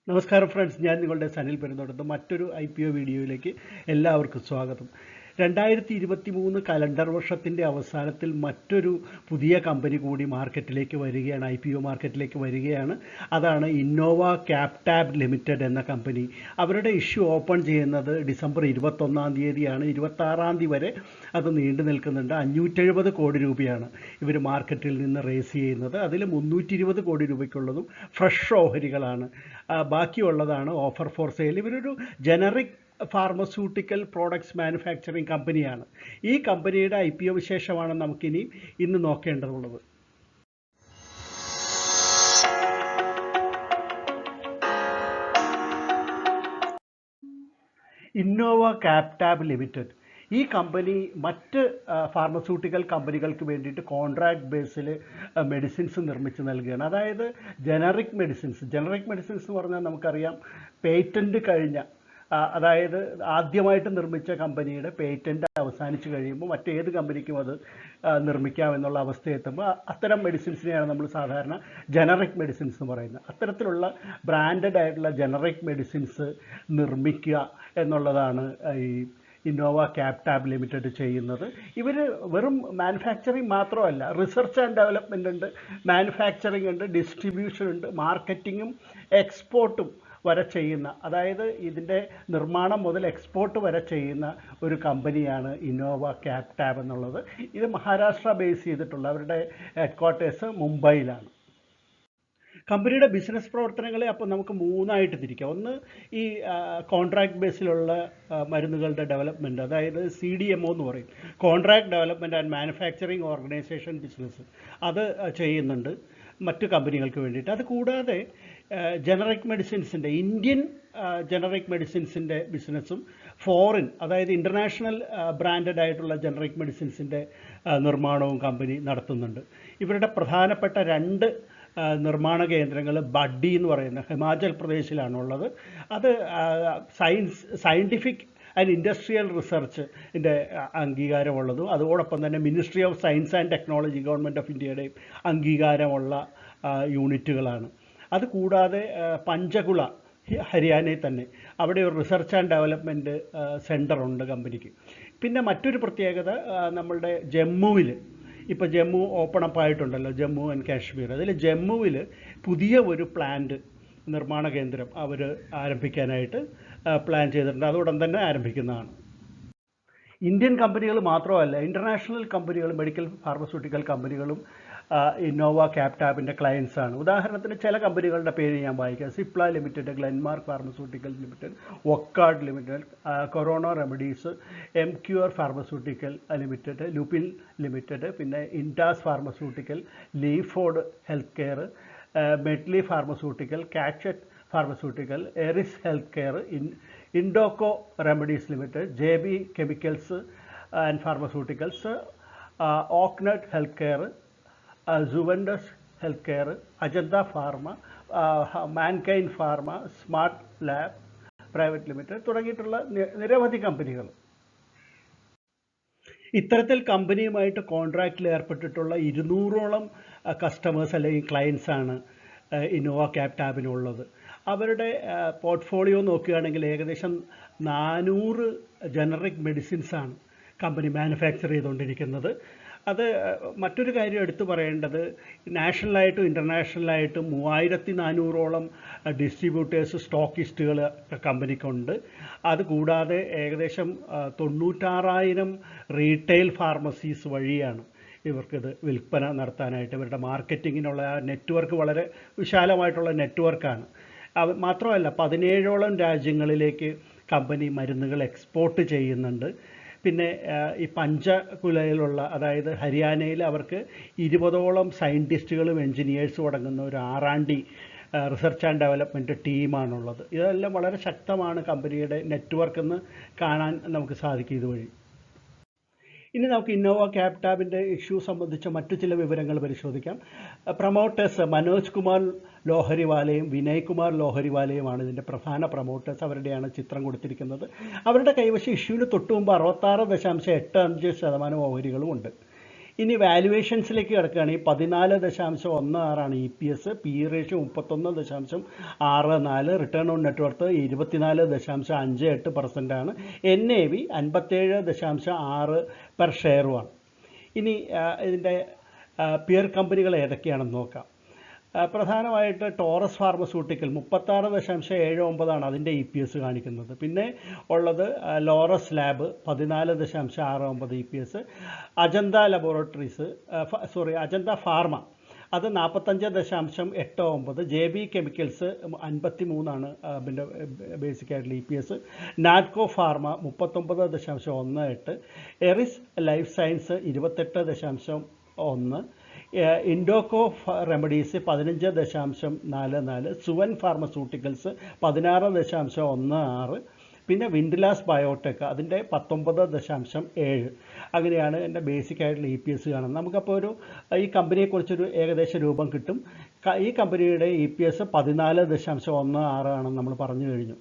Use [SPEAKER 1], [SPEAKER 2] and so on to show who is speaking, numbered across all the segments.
[SPEAKER 1] നമസ്കാരം ഫ്രണ്ട്സ്, ഞാൻ നിങ്ങളുടെ സനിൽ പെരുന്തോട്ടത്ത് മറ്റൊരു IPO വീഡിയോയിലേക്ക് എല്ലാവർക്കും സ്വാഗതം. 2023 കലണ്ടർ വർഷത്തിൻ്റെ അവസാനത്തിൽ മറ്റൊരു പുതിയ കമ്പനി കൂടി മാർക്കറ്റിലേക്ക് വരികയാണ്, IPO മാർക്കറ്റിലേക്ക് വരികയാണ്. അതാണ് ഇന്നോവ ക്യാപ്ടാബ് ലിമിറ്റഡ് എന്ന കമ്പനി. അവരുടെ ഇഷ്യൂ ഓപ്പൺ ചെയ്യുന്നത് ഡിസംബർ 21-ാം തീയതിയാണ്. 26-ാം തീയതി വരെ അത് നീണ്ടു നിൽക്കുന്നുണ്ട്. 570 കോടി രൂപയാണ് ഇവർ മാർക്കറ്റിൽ നിന്ന് റേസ് ചെയ്യുന്നത്. അതിൽ 320 കോടി രൂപയ്ക്കുള്ളതും ഫ്രഷ് ഓഹരികളാണ്. ബാക്കിയുള്ളതാണ് ഓഫർ ഫോർ സെയിൽ. ഇവരൊരു ജനറിക് ഫാർമസ്യൂട്ടിക്കൽ പ്രോഡക്ട്സ് മാനുഫാക്ചറിങ് കമ്പനിയാണ്. ഈ കമ്പനിയുടെ IPO വിശേഷമാണ് നമുക്കിനി ഇന്ന് നോക്കേണ്ടതുള്ളത്. ഇന്നോവ കാപ്ടാബ് ലിമിറ്റഡ് ഈ കമ്പനി മറ്റ് ഫാർമസ്യൂട്ടിക്കൽ കമ്പനികൾക്ക് വേണ്ടിയിട്ട് കോൺട്രാക്ട് ബേസിൽ മെഡിസിൻസ് നിർമ്മിച്ച് നൽകുകയാണ്. അതായത് ജനറിക് മെഡിസിൻസ് എന്ന് പറഞ്ഞാൽ നമുക്കറിയാം, പേറ്റൻറ്റ് കഴിഞ്ഞ, അതായത് ആദ്യമായിട്ട് നിർമ്മിച്ച കമ്പനിയുടെ പേറ്റൻറ്റ് അവസാനിച്ച് കഴിയുമ്പോൾ മറ്റേത് കമ്പനിക്കും അത് നിർമ്മിക്കാമെന്നുള്ള അവസ്ഥയെത്തുമ്പോൾ അത്തരം മെഡിസിൻസിനെയാണ് നമ്മൾ സാധാരണ ജനറിക് മെഡിസിൻസ് എന്ന് പറയുന്നത്. അത്തരത്തിലുള്ള ബ്രാൻഡഡ് ആയിട്ടുള്ള ജനറിക് മെഡിസിൻസ് നിർമ്മിക്കുക എന്നുള്ളതാണ് ഈ ഇന്നോവ ക്യാപ്ടാബ് ലിമിറ്റഡ് ചെയ്യുന്നത്. ഇവർ വെറും മാനുഫാക്ചറിങ് മാത്രമല്ല, റിസർച്ച് ആൻഡ് ഡെവലപ്മെൻ്റ് ഉണ്ട്, മാനുഫാക്ചറിങ് ഉണ്ട്, ഡിസ്ട്രിബ്യൂഷൻ ഉണ്ട്, മാർക്കറ്റിങ്ങും എക്സ്പോർട്ടും വരെ ചെയ്യുന്ന, അതായത് ഇതിൻ്റെ നിർമ്മാണം മുതൽ എക്സ്പോർട്ട് വരെ ചെയ്യുന്ന ഒരു കമ്പനിയാണ് ഇന്നോവ ക്യാപ്ടാബ് എന്നുള്ളത്. ഇത് മഹാരാഷ്ട്ര ബേസ് ചെയ്തിട്ടുള്ള അവരുടെ ഹെഡ്ക്വാർട്ടേഴ്സ് മുംബൈയിലാണ്. കമ്പനിയുടെ ബിസിനസ് പ്രവർത്തനങ്ങളെ അപ്പോൾ നമുക്ക് മൂന്നായിട്ട് തിരിക്കാം. ഒന്ന്, ഈ കോൺട്രാക്ട് ബേസിലുള്ള മരുന്നുകളുടെ ഡെവലപ്മെൻറ്റ്, അതായത് CDMO എന്ന് പറയും, contract development and manufacturing organisation business, അത് ചെയ്യുന്നുണ്ട് മറ്റു കമ്പനികൾക്ക് വേണ്ടിയിട്ട്. അത് കൂടാതെ ജനറിക് മെഡിസിൻസിൻ്റെ, ഇന്ത്യൻ ജനറിക് മെഡിസിൻസിൻ്റെ ബിസിനസ്സും ഫോറിൻ, അതായത് ഇൻ്റർനാഷണൽ ബ്രാൻഡഡ് ആയിട്ടുള്ള ജനറിക് മെഡിസിൻസിൻ്റെ നിർമ്മാണവും കമ്പനി നടത്തുന്നുണ്ട്. ഇവരുടെ പ്രധാനപ്പെട്ട രണ്ട് നിർമ്മാണ കേന്ദ്രങ്ങൾ ബഡ്ഡി എന്ന് പറയുന്ന ഹിമാചൽ പ്രദേശിലാണുള്ളത്. അത് സയൻറ്റിഫിക് ആൻഡ് ഇൻഡസ്ട്രിയൽ റിസർച്ചിൻ്റെ അംഗീകാരമുള്ളതും അതോടൊപ്പം തന്നെ ministry of science and technology, government of ഇന്ത്യയുടെയും അംഗീകാരമുള്ള യൂണിറ്റുകളാണ്. അതുകൂടാതെ പഞ്ചകുള, ഹരിയാനയിൽ തന്നെ, അവിടെ ഒരു റിസർച്ച് ആൻഡ് ഡെവലപ്മെൻറ്റ് സെൻ്ററുണ്ട് കമ്പനിക്ക്. പിന്നെ മറ്റൊരു പ്രത്യേകത, നമ്മളുടെ ജമ്മുവിൽ, ഇപ്പോൾ ജമ്മു ഓപ്പൺ അപ്പ് ആയിട്ടുണ്ടല്ലോ, ജമ്മു ആൻഡ് കാശ്മീർ, അതിൽ ജമ്മുവിൽ പുതിയ ഒരു പ്ലാന്റ്, നിർമ്മാണ കേന്ദ്രം അവർ ആരംഭിക്കാനായിട്ട് പ്ലാൻ ചെയ്തിട്ടുണ്ട്. അതോടൊപ്പം തന്നെ ആരംഭിക്കുന്നതാണ്. ഇന്ത്യൻ കമ്പനികൾ മാത്രമല്ല, ഇൻ്റർനാഷണൽ കമ്പനികൾ, മെഡിക്കൽ ഫാർമസ്യൂട്ടിക്കൽ കമ്പനികളും ഇന്നോവ ക്യാപ്ടാബിൻ്റെ ക്ലയൻസാണ്. ഉദാഹരണത്തിന് ചില കമ്പനികളുടെ പേര് ഞാൻ വായിക്കാം: Cipla limited, Glenmark pharmaceutical limited, Wockhardt limited, Corona remedies, MQR pharmaceutical limited, Lupin limited, പിന്നെ Intas pharmaceutical, Leeford health care, Medley pharmaceutical, Cachet pharmaceutical, Eris health care, Indoco remedies limited, JB chemicals and pharmaceuticals, Oaknet health care, Juventus health care, Ajanta pharma, Mankind pharma, smart lab private limited തുടങ്ങിയിട്ടുള്ള നിരവധി കമ്പനികൾ. ഇത്തരത്തിൽ കമ്പനിയുമായിട്ട് കോൺട്രാക്റ്റിൽ ഏർപ്പെട്ടിട്ടുള്ള 200ഓളം customers അല്ലെങ്കിൽ ക്ലയൻസാണ് Innova ക്യാപ്ടാബിനുള്ളത്. അവരുടെ portfolio നോക്കുകയാണെങ്കിൽ ഏകദേശം 400 generic മെഡിസിൻസാണ് company manufacture ചെയ്തുകൊണ്ടിരിക്കുന്നത്. അത് മറ്റൊരു കാര്യം എടുത്തു പറയേണ്ടത്, നാഷണലായിട്ടും ഇൻ്റർനാഷണലായിട്ടും 3400ഓളം ഡിസ്ട്രിബ്യൂട്ടേഴ്സ്, സ്റ്റോക്കിസ്റ്റുകൾ കമ്പനിക്കുണ്ട്. അതുകൂടാതെ ഏകദേശം 96,000 റീറ്റെയിൽ ഫാർമസീസ് വഴിയാണ് ഇവർക്കിത് വിൽപ്പന നടത്താനായിട്ട്. ഇവരുടെ മാർക്കറ്റിങ്ങിനുള്ള നെറ്റ്വർക്ക് വളരെ വിശാലമായിട്ടുള്ള നെറ്റ്വർക്കാണ്. മാത്രമല്ല 17ഓളം രാജ്യങ്ങളിലേക്ക് കമ്പനി മരുന്നുകൾ എക്സ്പോർട്ട് ചെയ്യുന്നുണ്ട്. പിന്നെ ഈ പഞ്ചകുലയിലുള്ള, അതായത് ഹരിയാനയിൽ അവർക്ക് 20ഓളം സയൻറ്റിസ്റ്റുകളും എൻജിനീയേഴ്സും അടങ്ങുന്ന ഒരു R&D റിസർച്ച് ആൻഡ് ഡെവലപ്മെൻറ്റ് ടീമാണുള്ളത്. ഇതെല്ലാം വളരെ ശക്തമാണ് കമ്പനിയുടെ നെറ്റ്വർക്ക് എന്ന് കാണാൻ നമുക്ക് സാധിക്കും ഇതുവഴി. ഇനി നമുക്ക് ഇന്നോവ ക്യാപ്ടാബിൻ്റെ ഇഷ്യൂ സംബന്ധിച്ച മറ്റു ചില വിവരങ്ങൾ പരിശോധിക്കാം. പ്രൊമോട്ടേഴ്സ് മനോജ് കുമാർ ലോഹരിവാലയും വിനയ് കുമാർ ലോഹരിവാലയുമാണ് ഇതിൻ്റെ പ്രധാന പ്രൊമോട്ടേഴ്സ്. അവരുടെയാണ് ചിത്രം കൊടുത്തിരിക്കുന്നത്. അവരുടെ കൈവശം ഇഷ്യൂവിന് തൊട്ട് മുമ്പ് 66.85% ഓഹരികളും ഉണ്ട്. ഇനി വാല്യുവേഷൻസിലേക്ക് കിടക്കുകയാണെങ്കിൽ 14.16 EPS, P ratio 31.64, return on net worth 24.58% ആണ്, NAV 57.6 പെർ ഷെയറുമാണ്. ഇനി ഇതിൻ്റെ പിയർ കമ്പനികൾ ഏതൊക്കെയാണെന്ന് നോക്കാം. പ്രധാനമായിട്ട് ടോറസ് ഫാർമസ്യൂട്ടിക്കൽ 36.79 അതിൻ്റെ EPS കാണിക്കുന്നത്. പിന്നെ ഉള്ളത് Laurus lab 14.69 EPS, Ajanta laboratories Ajanta pharma അത് 45.89, JB കെമിക്കൽസ് 53 പിന്നെ ബേസിക് ആയിട്ടുള്ള EPS, Natco pharma 39.18, Eris life science 28.1, Indoco remedies 15.44, Suven pharmaceuticals 16.16, പിന്നെ വിൻഡിലാസ് ബയോടെക് അതിൻ്റെ 19.7. അങ്ങനെയാണ് എൻ്റെ ബേസിക് ആയിട്ടുള്ള EPS കാണുന്നത്. നമുക്കപ്പോൾ ഈ കമ്പനിയെക്കുറിച്ചൊരു ഏകദേശ രൂപം കിട്ടും. ഈ കമ്പനിയുടെ EPS 14.16 ആണെന്ന് നമ്മൾ പറഞ്ഞു കഴിഞ്ഞു.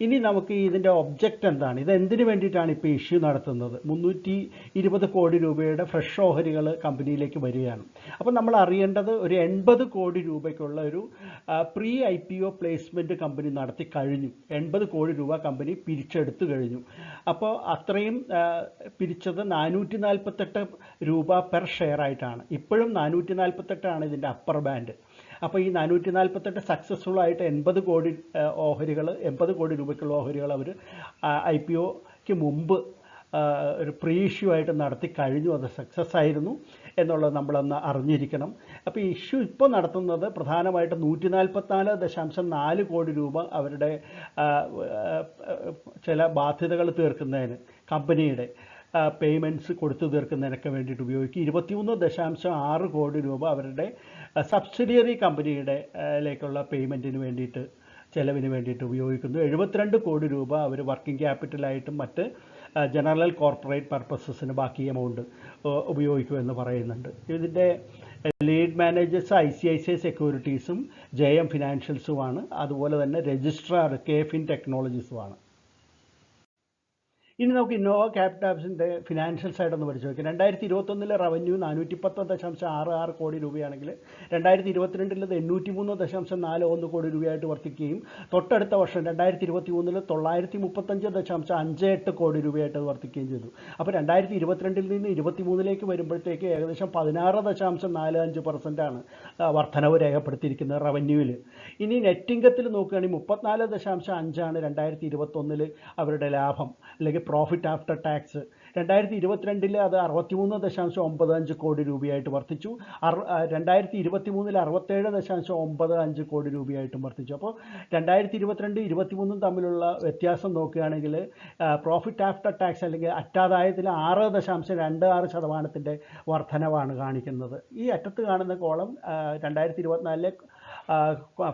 [SPEAKER 1] ഇനി നമുക്ക് ഇതിൻ്റെ ഒബ്ജക്റ്റ് എന്താണ്, ഇത് എന്തിനു വേണ്ടിയിട്ടാണ് ഇപ്പോൾ ഇഷ്യൂ നടത്തുന്നത്? 320 കോടി രൂപയുടെ ഫ്രഷ് ഓഹരികൾ കമ്പനിയിലേക്ക് വരികയാണ്. അപ്പോൾ നമ്മൾ അറിയേണ്ടത് ഒരു 80 കോടി രൂപയ്ക്കുള്ള ഒരു പ്രീ IPO പ്ലേസ്മെൻറ്റ് കമ്പനി നടത്തി കഴിഞ്ഞു. 80 കോടി രൂപ കമ്പനി പിരിച്ചെടുത്തു കഴിഞ്ഞു. അപ്പോൾ അത്രയും പിരിച്ചത് 448 രൂപ പെർ ഷെയർ ആയിട്ടാണ്. ഇപ്പോഴും 448 ഇതിൻ്റെ അപ്പർ ബാൻഡ്. അപ്പോൾ ഈ 448 സക്സസ്ഫുൾ ആയിട്ട് 80 കോടി രൂപയ്ക്കുള്ള ഓഹരികൾ അവർ IPOയ്ക്ക് മുമ്പ് ഒരു പ്രീ ഇഷ്യൂ ആയിട്ട് നടത്തി കഴിഞ്ഞു. അത് സക്സസ് ആയിരുന്നു എന്നുള്ളത് നമ്മളൊന്ന് അറിഞ്ഞിരിക്കണം. അപ്പോൾ ഈ ഇഷ്യൂ ഇപ്പോൾ നടത്തുന്നത് പ്രധാനമായിട്ട് 144.4 കോടി രൂപ അവരുടെ ചില ബാധ്യതകൾ തീർക്കുന്നതിന്, കമ്പനിയുടെ പേയ്മെൻറ്റ്സ് കൊടുത്തു തീർക്കുന്നതിനൊക്കെ വേണ്ടിയിട്ട് ഉപയോഗിക്കും. 23.6 കോടി രൂപ അവരുടെ സബ്സിഡിയറി കമ്പനിയുടെ ലേക്കുള്ള പേയ്മെൻറ്റിന് വേണ്ടിയിട്ട്, ചെലവിന് വേണ്ടിയിട്ട് ഉപയോഗിക്കുന്നു. 72 കോടി രൂപ അവർ വർക്കിംഗ് ക്യാപിറ്റലായിട്ടും മറ്റ് ജനറൽ കോർപ്പറേറ്റ് പർപ്പസസിന് ബാക്കി എമൗണ്ട് ഉപയോഗിക്കുമെന്ന് പറയുന്നുണ്ട്. ഇതിൻ്റെ ലീഡ് മാനേജേഴ്സ് ICICI സെക്യൂരിറ്റീസും JM ഫിനാൻഷ്യൽസുമാണ്. അതുപോലെ തന്നെ രജിസ്ട്രാർ KFIN ടെക്നോളജീസുമാണ്. ഇനി നമുക്ക് ഇന്നോവ ക്യാപിറ്റാബ്സിൻ്റെ ഫിനാൻഷ്യൽ സൈഡൊന്ന് പരിശോധിക്കാം. 2021 റവന്യൂ 410.66 കോടി രൂപയാണെങ്കിൽ 2022 അത് 803.41 കോടി രൂപയായിട്ട് വർദ്ധിക്കുകയും തൊട്ടടുത്ത വർഷം 2023 935.58 കോടി രൂപയായിട്ട് അത് വർദ്ധിക്കുകയും ചെയ്തു. അപ്പോൾ 2022 നിന്ന് 2023 വരുമ്പോഴത്തേക്ക് ഏകദേശം 16.45% വർധനവ് രേഖപ്പെടുത്തിയിരിക്കുന്നത് റവന്യൂവിൽ. ഇനി നെറ്റ് ഇൻകത്തിൽ നോക്കുകയാണെങ്കിൽ 34.5 2021 അവരുടെ ലാഭം അല്ലെങ്കിൽ പ്രോഫിറ്റ് ആഫ്റ്റർ ടാക്സ്. 2022 അത് 63.95 കോടി രൂപയായിട്ട് വർദ്ധിച്ചു. 2023 67.95 കോടി രൂപയായിട്ടും വർദ്ധിച്ചു. അപ്പോൾ 2022-23 തമ്മിലുള്ള വ്യത്യാസം നോക്കുകയാണെങ്കിൽ പ്രോഫിറ്റ് ആഫ്റ്റർ ടാക്സ് അല്ലെങ്കിൽ അറ്റാദായത്തിൽ 6.26% വർധനവാണ് കാണിക്കുന്നത്. ഈ അറ്റത്ത് കാണുന്ന കോളം 2024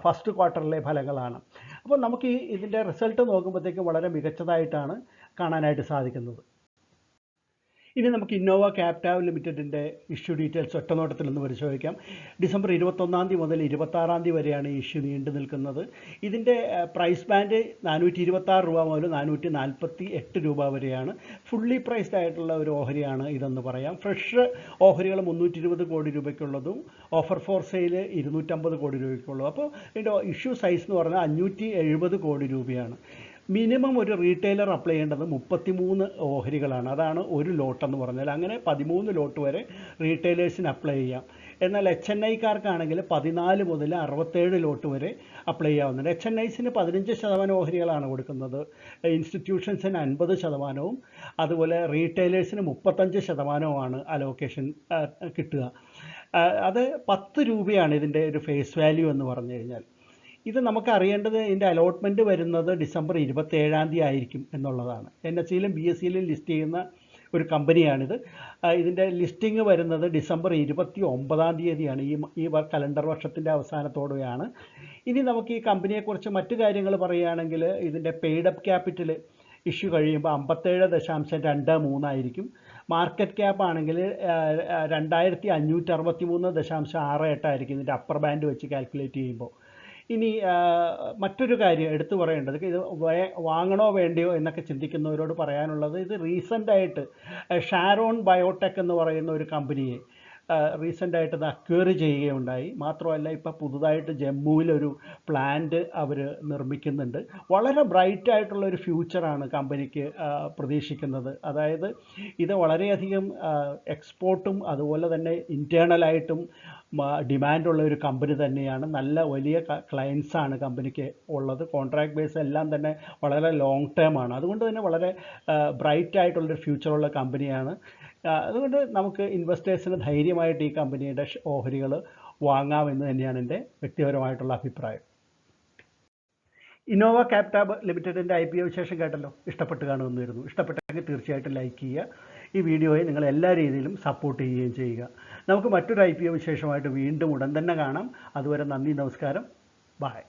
[SPEAKER 1] ഫസ്റ്റ് ക്വാർട്ടറിലെ ഫലങ്ങളാണ്. അപ്പോൾ നമുക്ക് ഇതിൻ്റെ റിസൾട്ട് നോക്കുമ്പോഴത്തേക്കും വളരെ മികച്ചതായിട്ടാണ് കാണാനായിട്ട് സാധിക്കുന്നത്. ഇനി നമുക്ക് ഇന്നോവ ക്യാപിറ്റാബ് ലിമിറ്റഡിൻ്റെ ഇഷ്യൂ ഡീറ്റെയിൽസ് ഒറ്റനോട്ടത്തിൽ ഒന്ന് പരിശോധിക്കാം. ഡിസംബർ 21 മുതൽ 26 വരെയാണ് ഈ ഇഷ്യൂ നീണ്ടു നിൽക്കുന്നത്. ഇതിൻ്റെ പ്രൈസ് ബാൻഡ് 426 രൂപ മുതൽ 448 രൂപ വരെയാണ്. ഫുള്ളി പ്രൈസ്ഡ് ആയിട്ടുള്ള ഒരു ഓഹരിയാണ് ഇതെന്ന് പറയാം. ഫ്രഷ് ഓഹരികൾ 320 കോടി രൂപയ്ക്കുള്ളതും ഓഫർ ഫോർ സെയിൽ 250 കോടി രൂപയ്ക്കുള്ളതും. അപ്പോൾ ഇതിൻ്റെ ഇഷ്യൂ സൈസ് എന്ന് പറഞ്ഞാൽ 570 കോടി രൂപയാണ്. മിനിമം ഒരു റീറ്റെയിലർ അപ്ലൈ ചെയ്യേണ്ടത് 33 ഓഹരികളാണ്. അതാണ് ഒരു ലോട്ടെന്ന് പറഞ്ഞാൽ. അങ്ങനെ 13 ലോട്ട് വരെ റീറ്റെയിലേഴ്സിന് അപ്ലൈ ചെയ്യാം. എന്നാൽ HNIക്കാർക്കാണെങ്കിൽ 14 മുതൽ 67 ലോട്ട് വരെ അപ്ലൈ ചെയ്യാവുന്നുണ്ട്. HNIസിന് 15% ഓഹരികളാണ് കൊടുക്കുന്നത്, ഇൻസ്റ്റിറ്റ്യൂഷൻസിന് 50%, അതുപോലെ റീറ്റെയിലേഴ്സിന് 35% അലോക്കേഷൻ കിട്ടുക. അത് 10 രൂപയാണ് ഇതിൻ്റെ ഒരു ഫേസ് വാല്യൂ എന്ന് പറഞ്ഞു കഴിഞ്ഞാൽ. ഇത് നമുക്ക് അറിയേണ്ടത് ഇതിൻ്റെ അലോട്ട്മെൻറ്റ് വരുന്നത് ഡിസംബർ 27 ആയിരിക്കും എന്നുള്ളതാണ്. NSEയിലും BSEയിലും ലിസ്റ്റ് ചെയ്യുന്ന ഒരു കമ്പനിയാണിത്. ഇതിൻ്റെ ലിസ്റ്റിംഗ് വരുന്നത് ഡിസംബർ 29 ഈ കലണ്ടർ വർഷത്തിൻ്റെ അവസാനത്തോടെയാണ്. ഇനി നമുക്ക് ഈ കമ്പനിയെക്കുറിച്ച് മറ്റു കാര്യങ്ങൾ പറയുകയാണെങ്കിൽ ഇതിൻ്റെ പെയ്ഡ് അപ്പ് ക്യാപിറ്റൽ ഇഷ്യൂ കഴിയുമ്പോൾ 57.23 ആയിരിക്കും. മാർക്കറ്റ് ക്യാപ്പ് ആണെങ്കിൽ 2563.68 ആയിരിക്കും ഇതിൻ്റെ അപ്പർ ബാൻഡ് വെച്ച് കാൽക്കുലേറ്റ് ചെയ്യുമ്പോൾ. ഇനി മറ്റൊരു കാര്യം എടുത്തു പറയേണ്ടത്, ഇത് വാങ്ങണോ വേണ്ടിയോ എന്നൊക്കെ ചിന്തിക്കുന്നവരോട് പറയാനുള്ളത്, ഇത് റീസെൻ്റായിട്ട് ഷാരോൺ ബയോടെക് എന്ന് പറയുന്ന ഒരു കമ്പനിയെ റീസെൻ്റായിട്ട് ഇത് അക്വയർ ചെയ്യുകയുണ്ടായി. മാത്രമല്ല ഇപ്പോൾ പുതുതായിട്ട് ജമ്മുവിലൊരു പ്ലാന്റ് അവർ നിർമ്മിക്കുന്നുണ്ട്. വളരെ ബ്രൈറ്റ് ആയിട്ടുള്ളൊരു ഫ്യൂച്ചറാണ് കമ്പനിക്ക് പ്രതീക്ഷിക്കുന്നത്. അതായത് ഇത് വളരെയധികം എക്സ്പോർട്ടും അതുപോലെ തന്നെ ഇൻറ്റേർണലായിട്ടും ഡിമാൻഡുള്ള ഒരു കമ്പനി തന്നെയാണ്. നല്ല വലിയ ക്ലയൻസാണ് കമ്പനിക്ക് ഉള്ളത്. കോൺട്രാക്ട് ബേസ് എല്ലാം തന്നെ വളരെ ലോങ് ടേം ആണ്. അതുകൊണ്ട് തന്നെ വളരെ ബ്രൈറ്റ് ആയിട്ടുള്ളൊരു ഫ്യൂച്ചറുള്ള കമ്പനിയാണ്. അതുകൊണ്ട് നമുക്ക് ഇൻവെസ്റ്റേഴ്സിന് ധൈര്യമായിട്ട് ഈ കമ്പനിയുടെ ഓഹരികൾ വാങ്ങാമെന്ന് തന്നെയാണ് എൻ്റെ വ്യക്തിപരമായിട്ടുള്ള അഭിപ്രായം. ഇന്നോവ ക്യാപ്ടാബ് ലിമിറ്റഡിൻ്റെ IPO വിശേഷം കേട്ടല്ലോ. ഇഷ്ടപ്പെട്ട് കാണുമെന്ന് വരുന്നു. ഇഷ്ടപ്പെട്ടെങ്കിൽ തീർച്ചയായിട്ടും ലൈക്ക് ചെയ്യുക. ഈ വീഡിയോയെ നിങ്ങൾ എല്ലാ രീതിയിലും സപ്പോർട്ട് ചെയ്യുകയും ചെയ്യുക. നമുക്ക് മറ്റൊരു IPO വിശേഷമായിട്ട് വീണ്ടും ഉടൻ തന്നെ കാണാം. അതുവരെ നന്ദി, നമസ്കാരം, ബൈ.